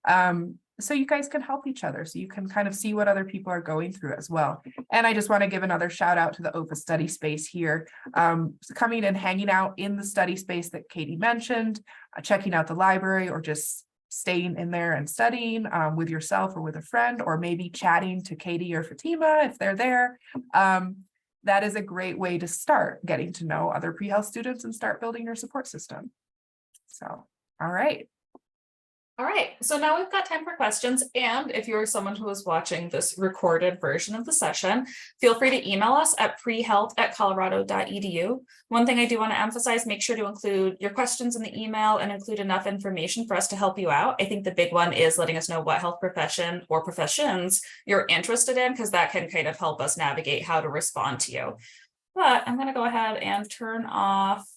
S2: So you guys can help each other, so you can kind of see what other people are going through as well. And I just want to give another shout out to the OFA study space here, coming and hanging out in the study space that Katie mentioned, checking out the library, or just staying in there and studying with yourself or with a friend, or maybe chatting to Katie or Fatima if they're there. That is a great way to start getting to know other pre-health students and start building your support system. So, all right.
S1: All right, so now we've got time for questions. And if you're someone who is watching this recorded version of the session, feel free to email us at prehealth@colorado.edu. One thing I do want to emphasize, make sure to include your questions in the email and include enough information for us to help you out. I think the big one is letting us know what health profession or professions you're interested in, because that can kind of help us navigate how to respond to you. But I'm going to go ahead and turn off